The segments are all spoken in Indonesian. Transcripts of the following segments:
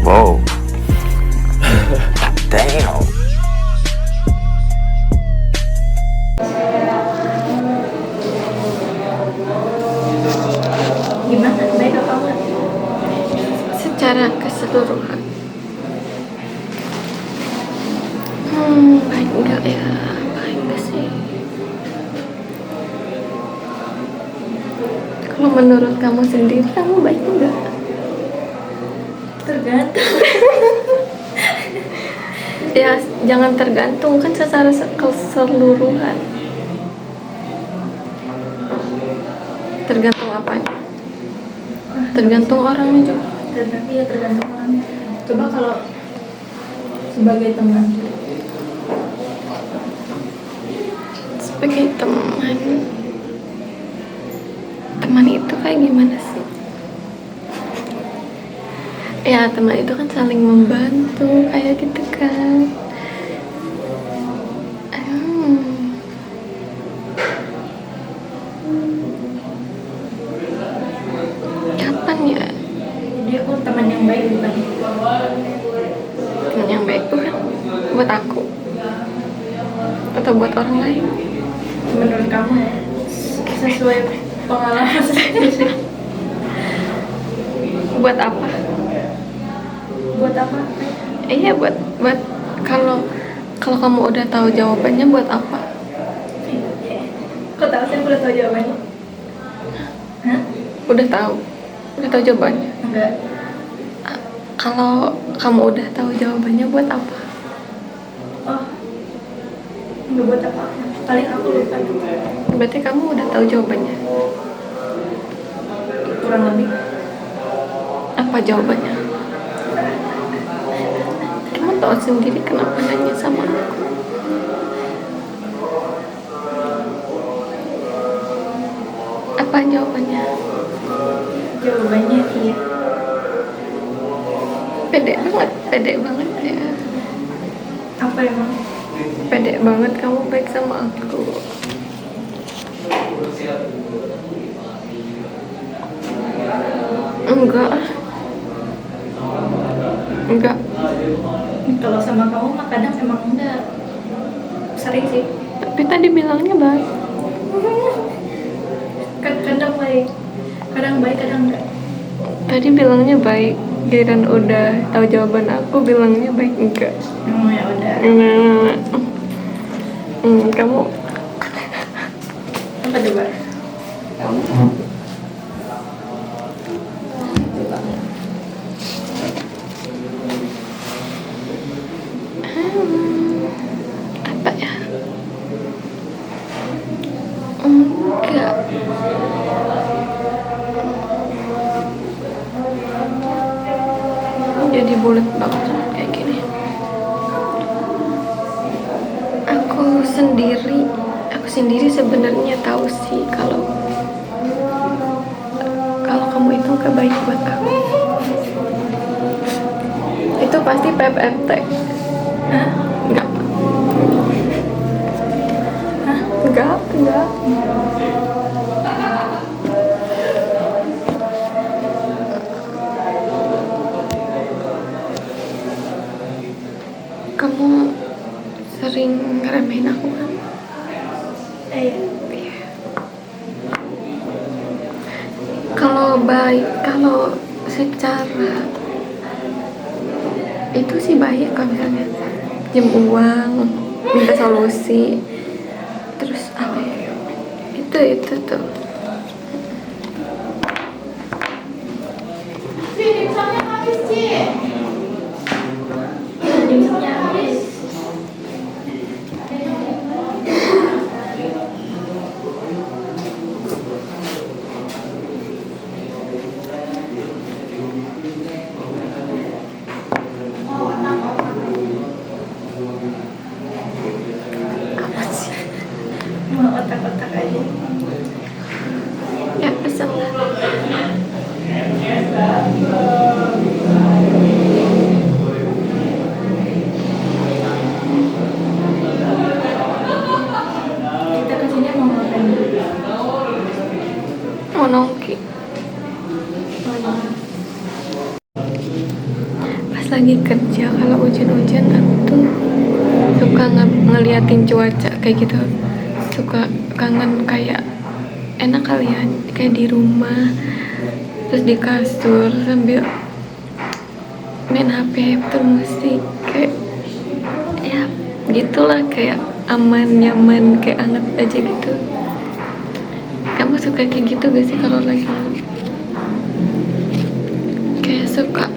Wow. Damn. Gimana? Baik apa enggak? Secara keseluruhan baik enggak ya? Baik enggak sih? Kalau menurut kamu sendiri, kamu baik enggak? Tergantung. Ya jangan tergantung, kan secara keseluruhan. Tergantung apanya? Tergantung orangnya juga. Tergantung orangnya. Coba kalau sebagai teman. Sebagai teman itu kayak gimana sih? Ya teman itu kan saling membantu kayak gitu kan. Kapan ya? Dia pun teman yang baik bukan? Teman yang baik tuh kan buat aku atau buat orang lain? Menurut kamu ya? Sesuai pengalaman sendiri. Buat apa? Buat apa? Iya buat kalau kamu udah tahu jawabannya, buat apa? Kok tahu saya udah tahu jawabannya? Hah? Udah tahu jawabannya. Enggak. Kalau kamu udah tahu jawabannya, buat apa? Oh. Enggak buat apa? Paling aku lupa. Berarti kamu udah tahu jawabannya. Kurang lebih. Apa jawabannya? Kamu tahu sendiri kenapa nanya sama aku. Apa jawabannya? Jawabannya iya. Pede banget ya. Apa emang? Pede banget kamu baik sama aku. Enggak. Kalau sama kamu mah kadang emang enggak. Sering sih. Tapi tadi bilangnya baik. Kadang baik. Kadang baik, kadang enggak. Tadi bilangnya baik. Giliran udah tahu jawaban aku bilangnya baik enggak. Oh ya udah. Kamu Apa coba? apa ya? Enggak. Jadi bulat banget kayak gini. Aku sendiri sebenarnya tahu sih kalau kamu itu gak baik buat aku. Itu pasti PPMT. Hah? Enggak. Hah? Enggak. Kamu sering ngeremehin aku kan? Iya. Kalau secara itu sih baik. Kalau misalnya pinjam uang, minta solusi, terus apa ya? Itu tuh. Dimsumnya habis. Apa sih? Mau otak-otak aja. Ya kesel. pas lagi kerja kalau hujan-hujan aku tuh suka ngeliatin cuaca kayak gitu, suka kangen kayak enak kali ya kayak di rumah terus di kasur sambil main HP putar musik kayak ya gitulah, kayak aman nyaman kayak anget aja gitu. Kamu suka kayak gitu gak sih kalau lagi kayak suka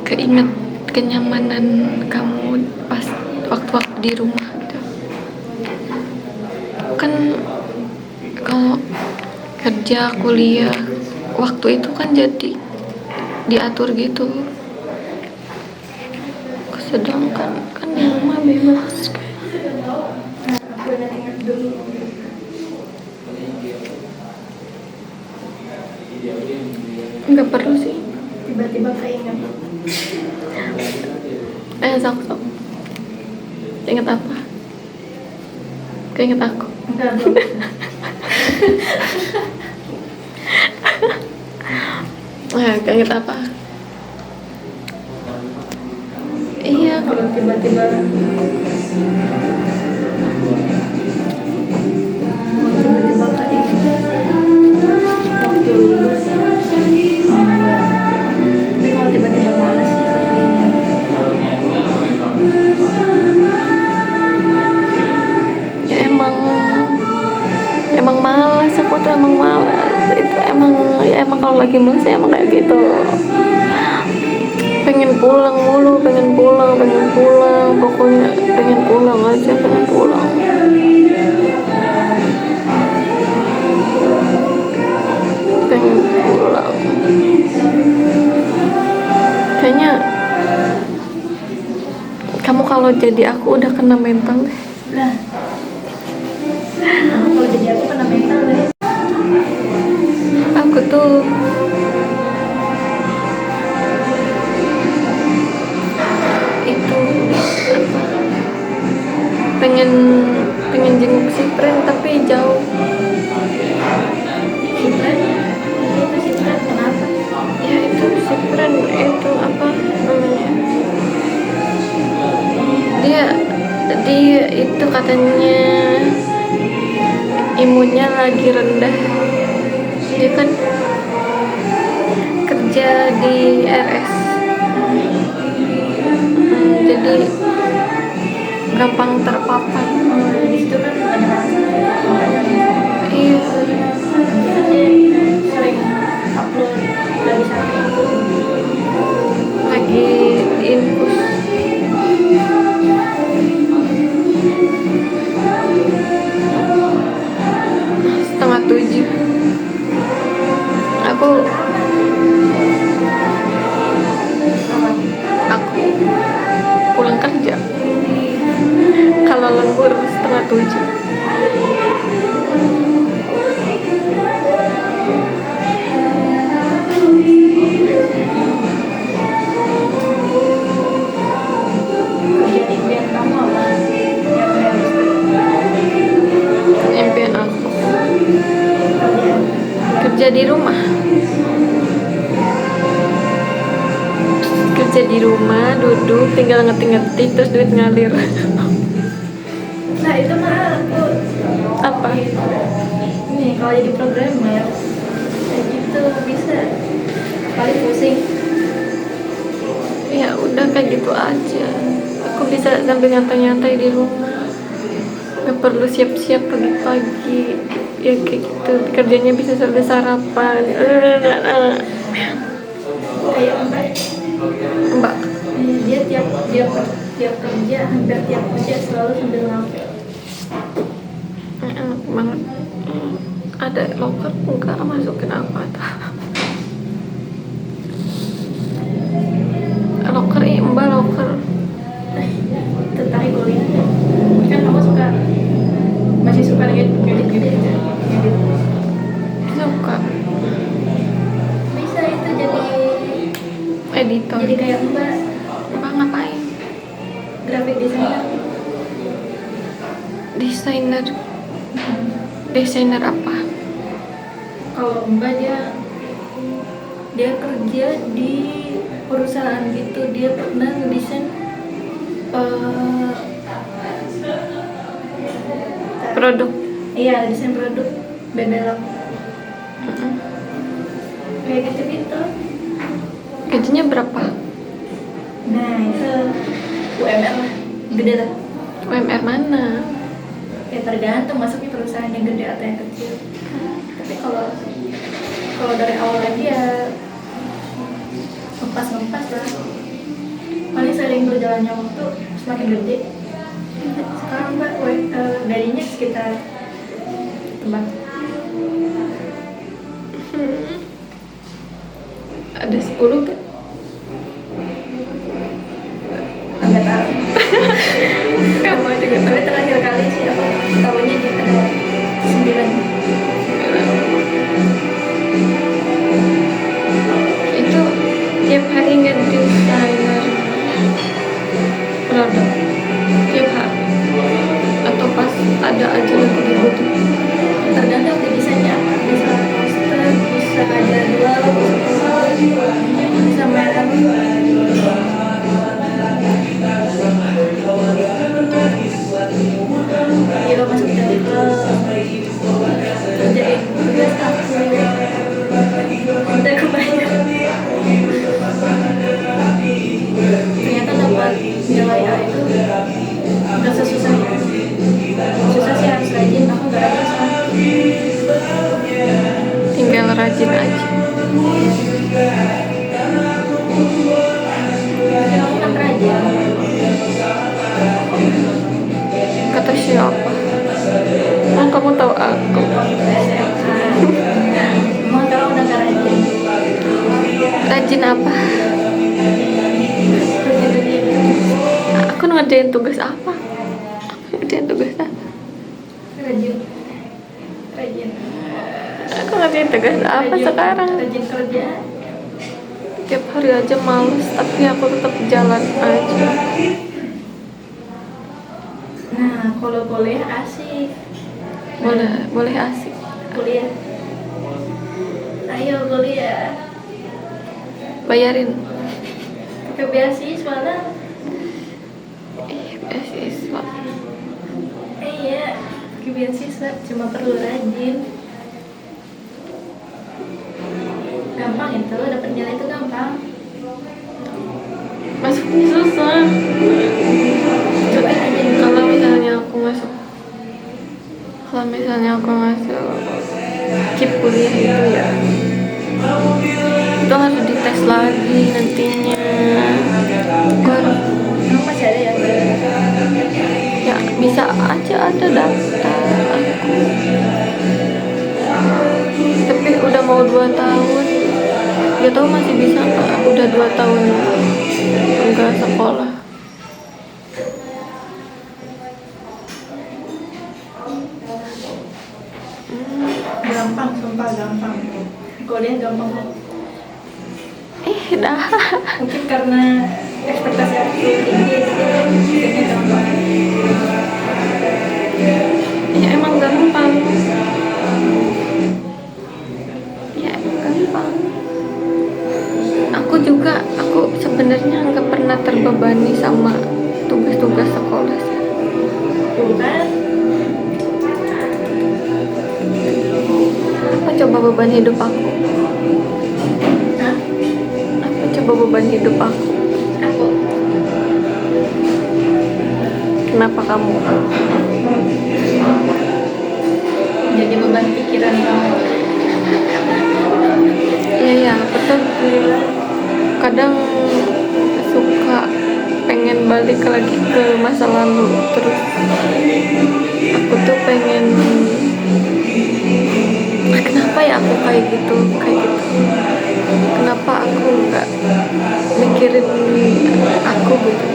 keinget kenyamanan kamu pas waktu-waktu di rumah gitu. Kan kalau kerja kuliah waktu itu kan jadi diatur gitu, sedangkan kan di rumah bebas. Aku ingat dulu. Nggak perlu sih. Tiba-tiba keinget. Sok. Ingat apa? Keinget aku. Enggak, belum. Keinget apa? Iya, Kalau tiba-tiba keinget waktu lulus. Tapi kalau tiba-tiba malas sih keinget. ya emang malas, aku tuh emang malas. Itu emang kalau lagi malas ya emang kayak gitu. Pengen pulang mulu, pengen pulang, pokoknya pengen pulang aja, pengen pulang. Kayaknya kamu kalau jadi aku udah kena mental deh. Nah, kalau jadi aku kena mental deh. Aku tuh itu apa, pengen jenguk si friend tapi jauh. Si friend kenapa? Ya itu si friend itu apa namanya, dia itu katanya imunnya lagi rendah. Dia kan kerja di RS, jadi gampang terpapar. Di situ kan ada Iya, sering upload lagi sakit. lagi infus. Setengah 7 aku pulang kerja. Kalau lembur setengah 7. Kerjaan impian kamu apa? Yang realistis. Impian aku kerja di rumah, duduk tinggal ngetik terus duit ngalir. Nah itu mah aku Apa? ini kalau jadi programmer kayak gitu bisa, paling pusing. Ya udah kayak gitu aja, aku bisa sambil nyantai-nyantai di rumah, nggak perlu siap-siap pagi-pagi ya kayak gitu. Kerjanya bisa sambil sarapan. Kayak Mbak dia tiap kerja, hampir tiap kerja selalu sambil ngapel. enak banget. Ada loker enggak, masukin apa tuh? Loker mbak, loker Tertarik kuliah kan, kamu masih suka ngedit suka bisa itu jadi editor. jadi kayak mbak ngapain? graphic designer. Desainer apa? Kalau mbak dia Dia kerja di perusahaan gitu, dia pernah ngedesain Produk. iya, desain produk Bebelak Mm-mm. kayak gitu. Gajinya berapa? Nah itu UMR lah, gede lah. UMR mana? Ya tergantung masuknya perusahaan yang gede atau yang kecil. Tapi kalau dari awal lagi ya ngepas lah. Paling sering berjalannya waktu semakin gede. Sekarang mbak gajinya sekitar tebak Ada 10 gak? nggak tahu. Kamu aja gak Tapi tahu. terakhir kali sih aku tahunya kita ada 9. Itu tiap hari ngedesainer produk tiap hari atau pas ada aja lagi dibutuhin? Tergantung di desainnya apa, bisa poster, bisa jadwal, bisa merek. Iya masuk jadwal, kerjain tugas aku, udah kebayang. Ternyata dapat nilai A itu nggak sesusah itu. Susah sih, harus rajin, aku nggak rajin soalnya. Tinggal rajin aja. Ya, aku kan rajin. Kata siapa? Oh, kamu tahu aku. Emang kalau udah nggak rajin, Rajin apa? Aku ngerjain tugas apa? Ngerjain tugas apa? rajin Aku ngerjain tugas apa sekarang? rajin kerja. Tiap hari aja males, tapi aku tetap jalan aja. Nah kalau kuliah asik. Boleh asik. Kuliah, ayo kuliah, Bayarin. ke beasiswa lah. Beasiswa. Iya, ke beasiswa, cuma perlu rajin. Gampang itu, dapat nilai itu gampang. Masuknya susah. Coba aja dulu. Kalau misalnya aku masuk KIP kuliah itu ya, itu harus dites lagi nantinya. Emang masih ada ya? Ya bisa aja ada daftar aku, tapi udah mau 2 tahun, gak tau masih bisa nggak. Udah 2 tahun enggak sekolah. Gampang, sumpah gampang. Kuliah gampang kok. Dah. Mungkin karena ekspektasi aku tinggi, jadi gampang. Ya emang gampang. Ya emang gampang. Aku sebenarnya nggak pernah terbebani sama tugas-tugas sekolah sih. Bukan? Apa coba beban hidup aku? Hah? Apa coba beban hidup aku? Aku? Kenapa kamu? Jadi beban pikiran kamu. Iya betul. Kadang suka pengen balik lagi ke masa lalu, terus aku tuh pengen, kenapa ya aku kayak gitu, kenapa aku nggak mikirin aku gitu.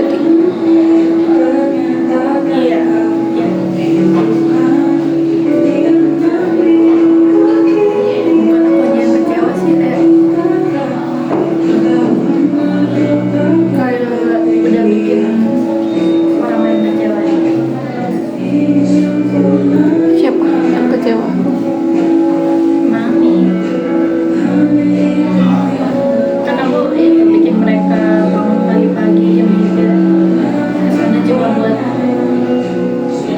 jadi. Iya. Bukan aku yang kecewa sih, kayak udah bikin orang lain kecewa. Siapa yang kecewa? Mami. Kan aku itu bikin mereka bangun pagi-pagi jam 3 kesana cuma buat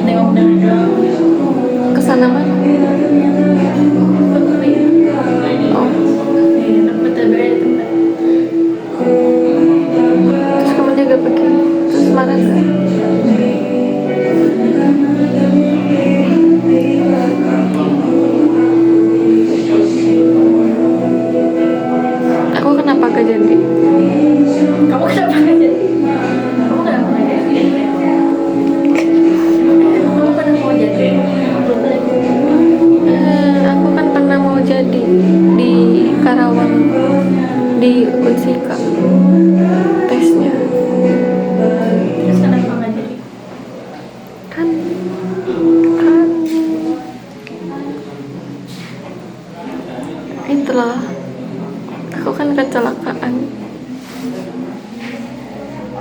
nengok dari doang. Kesana mana? Oh, Enak betul ya tempat. terus kamu jaga pergi. Terus marah gak? Aku kenapa gak jadi? Kamu kenapa nggak jadi? Kamu kenapa nggak jadi? Kamu pernah mau jadi? Aku kan pernah mau jadi di Karawang, di Unsika tesnya. Terus kenapa nggak jadi? Kan itulah, aku kan kecelakaan.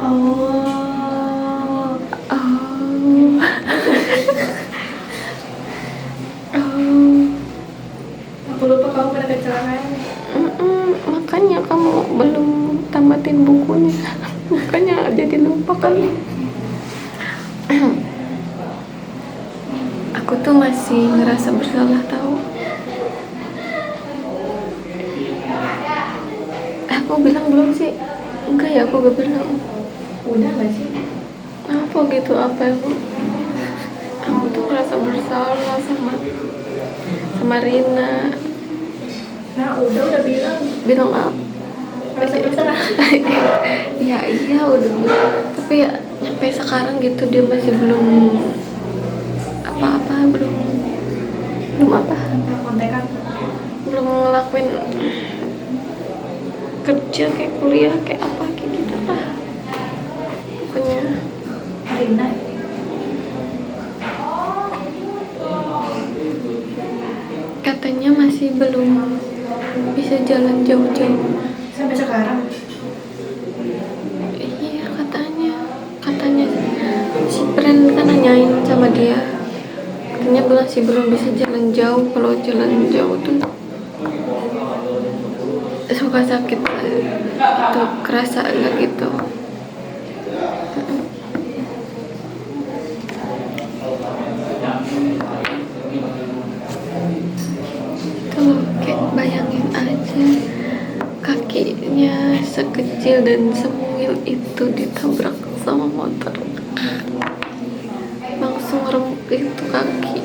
Oh, Oh. aku lupa kamu pernah kecelakaan. Makanya kamu belum tamatin bukunya. Makanya jadi lupa kali. Aku tuh masih ngerasa bersalah tahu. Aku bilang belum sih? Enggak ya, aku gak bilang. Udah nggak sih? Apa gitu, apa aku? Aku tuh ngerasa bersalah sama Rina. Nah, udah bilang. Bilang apa? Merasa bersalah. Ya iya udah bilang. Tapi ya sampai sekarang gitu dia masih belum apa-apa, belum apa, Kontekan. belum ngelakuin kerja kayak kuliah kayak apa kayak gitu lah pokoknya. Rina. Katanya masih belum bisa jalan jauh-jauh. Sampai sekarang. Iya katanya si Pren kan nanyain sama dia, katanya bilang sih belum bisa jalan jauh. Kalau jalan jauh tuh suka sakit itu, kerasa enggak gitu. Itu loh, kayak bayangin aja kakinya sekecil dan semungil itu ditabrak sama motor, langsung remuk itu kaki.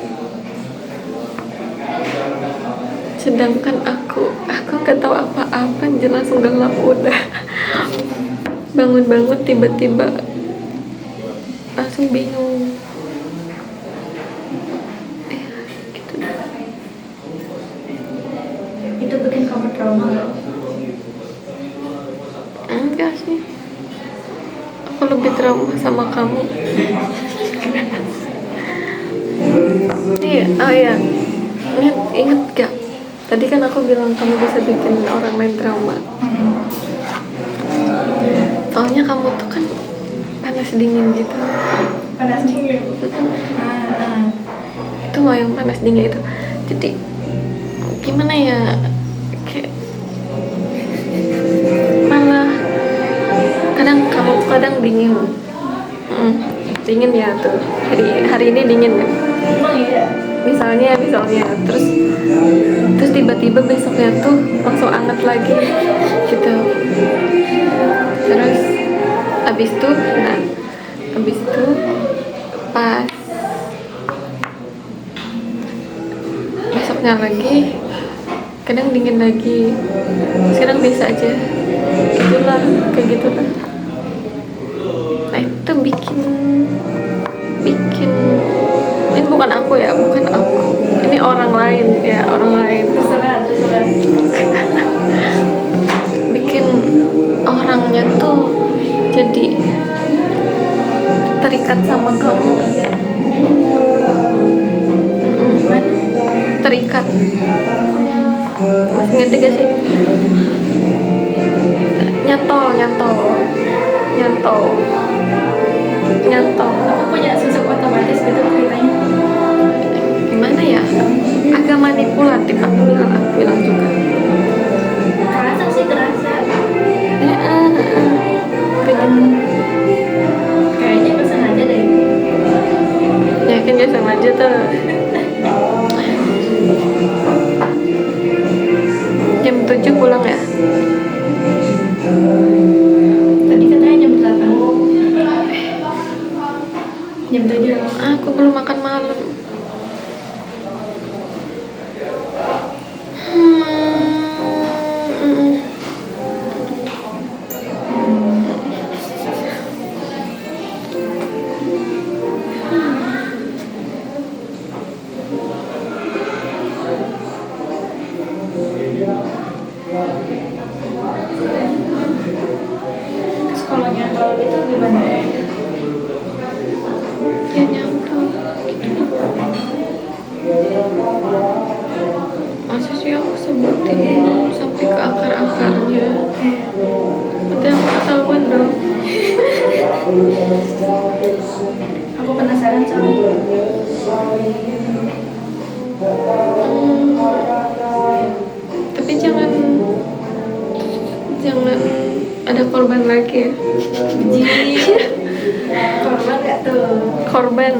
Sedangkan aku nggak tahu apa-apa, jelas gelap udah. Bangun-bangun tiba-tiba langsung bingung. Gitu deh. Itu bikin kamu trauma nggak? Enggak sih, aku lebih trauma sama kamu. Iya, oh iya, ingat gak? Tadi kan aku bilang kamu bisa bikin orang lain trauma. Soalnya kamu tuh kan panas dingin gitu. Panas dingin. Itu loh yang panas dingin itu. Jadi gimana ya, kayak malah kadang dingin. Dingin ya tuh. Hari ini dingin kan. Emang iya. Misalnya terus tiba-tiba besoknya tuh langsung anget lagi gitu. Terus abis itu pas besoknya lagi kadang dingin lagi, sekarang biasa aja gitulah, kayak gitu lah. Nah itu bikin ini bukan aku, ini orang lain. Terserah. Bikin orangnya tuh jadi terikat sama kamu. Gimana? Terikat. Masih ngerti gak sih? Nyantol. Aku punya sosok otomatis gitu ceritanya. Gimana ya? Agak manipulatif aku bilang juga. Kerasa sih, kerasa. Kayaknya gak sengaja deh. Yakin gak sama aja tuh. Jam 7 pulang ya? Tadi katanya jam 8. Jam 7. Aku belum makan malam. Terus kalau nyantol itu gimana? Ya nyantol. Masa sih aku sebutin sampai ke akar-akarnya? Nanti aku ketahuan dong. Aku penasaran soalnya. Tapi jangan ada korban lagi ya. Korban gak tuh? Korban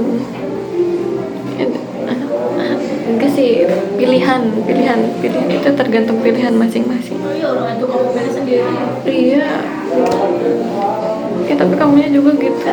enggak sih, pilihan itu tergantung pilihan masing-masing. Oh iya, orang itu kamu pilih sendiri. Iya ya, tapi kamunya juga gitu.